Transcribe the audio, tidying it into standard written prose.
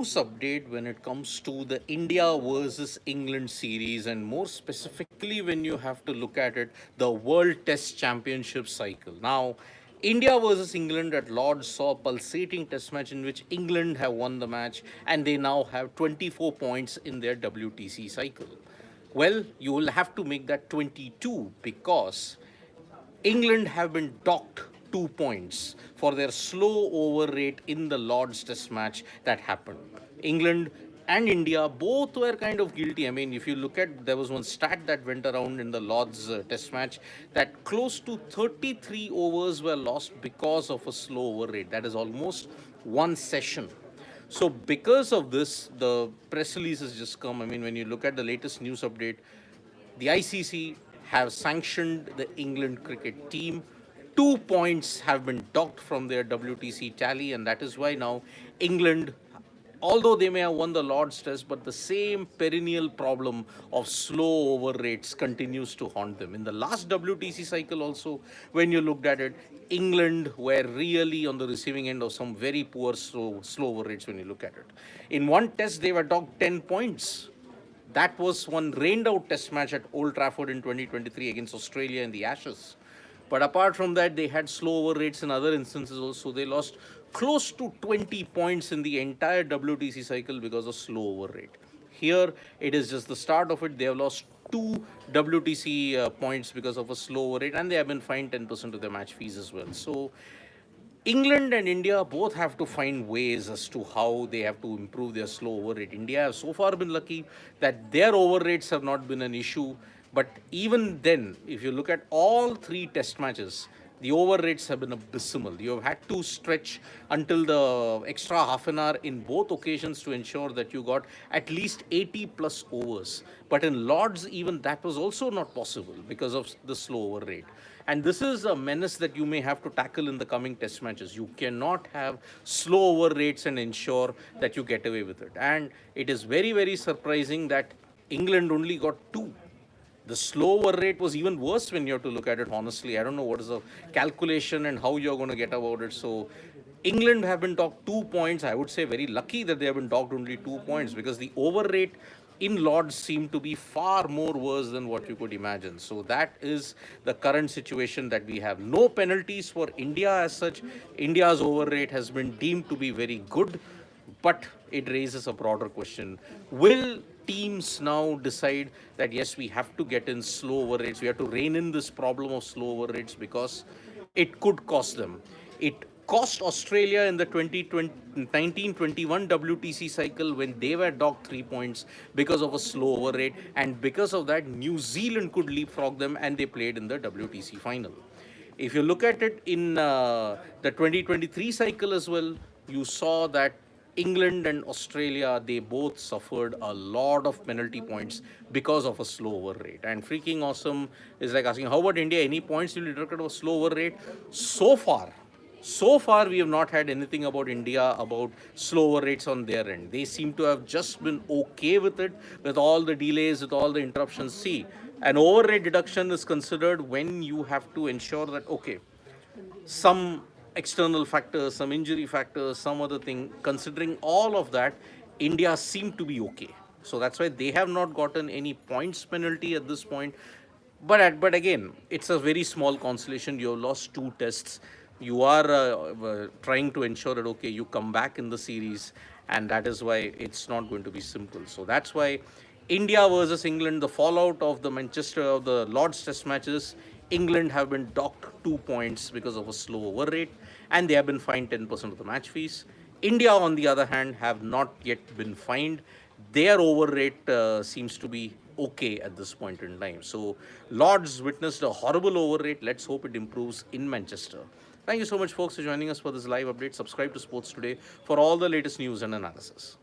update when it comes to the India versus England series, and more specifically, when you have to look at it, the World Test Championship cycle. Now, India versus England at Lord's saw a pulsating test match in which England have won the match and they now have 24 points in their WTC cycle. Well, you will have to make that 22 because England have been docked 2 points for their slow over rate in the Lord's Test match that happened. England and India both were kind of guilty. I mean, if you look at, there was one stat that went around in the Lord's Test match that close to 33 overs were lost because of a slow over rate. That is almost one session. So because of this, the press release has just come. I mean, when you look at the latest news update, the ICC have sanctioned the England cricket team. 2 points have been docked from their WTC tally, and that is why now England, although they may have won the Lord's Test, but the same perennial problem of slow over rates continues to haunt them. In the last WTC cycle also, when you looked at it, England were really on the receiving end of some very poor slow over rates when you look at it. In one test, they were docked 10 points. That was one rained out test match at Old Trafford in 2023 against Australia in the Ashes. But apart from that, they had slow over rates in other instances also. They lost close to 20 points in the entire WTC cycle because of slow over rate. Here, it is just the start of it. They have lost two WTC points because of a slow over rate, and they have been fined 10% of their match fees as well. So England and India both have to find ways as to how they have to improve their slow over rate. India has so far been lucky that their over rates have not been an issue. But even then, if you look at all three test matches, the over rates have been abysmal. You have had to stretch until the extra half an hour in both occasions to ensure that you got at least 80 plus overs. But in Lords, even that was also not possible because of the slow over rate. And this is a menace that you may have to tackle in the coming test matches. You cannot have slow over rates and ensure that you get away with it. And it is very, very surprising that England only got two. The slow over rate was even worse when you have to look at it honestly. I don't know what is the calculation and how you're going to get about it. So England have been docked 2 points. I would say very lucky that they have been docked only 2 points because the over rate in Lords seem to be far more worse than what you could imagine. So that is the current situation that we have. No penalties for India as such. India's over rate has been deemed to be very good, but it raises a broader question. Will teams now decide that yes, we have to get in slow over rates, we have to rein in this problem of slow over rates because it could cost them? It cost Australia in the 2019-21 WTC cycle when they were docked 3 points because of a slow over rate, and because of that, New Zealand could leapfrog them and they played in the WTC final. If you look at it in the 2023 cycle as well, you saw that England and Australia, they both suffered a lot of penalty points because of a slow over rate. And freaking awesome is like asking, how about India? Any points will be deducted of a slow over rate? So far, we have not had anything about India about slow over rates on their end. They seem to have just been okay with it, with all the delays, with all the interruptions. See, an over rate deduction is considered when you have to ensure that, okay, some external factors, some injury factors, some other thing, considering all of that, India seemed to be okay. So that's why they have not gotten any points penalty at this point. But again, it's a very small consolation. You have lost two tests. You are trying to ensure that, okay, you come back in the series, and that is why it's not going to be simple. So that's why India versus England, the fallout of the Lord's Test matches, England have been docked 2 points because of a slow over rate, and they have been fined 10% of the match fees. India, on the other hand, have not yet been fined. Their over rate seems to be okay at this point in time. So Lords witnessed a horrible over rate. Let's hope it improves in Manchester. Thank you so much, folks, for joining us for this live update. Subscribe to Sports Today for all the latest news and analysis.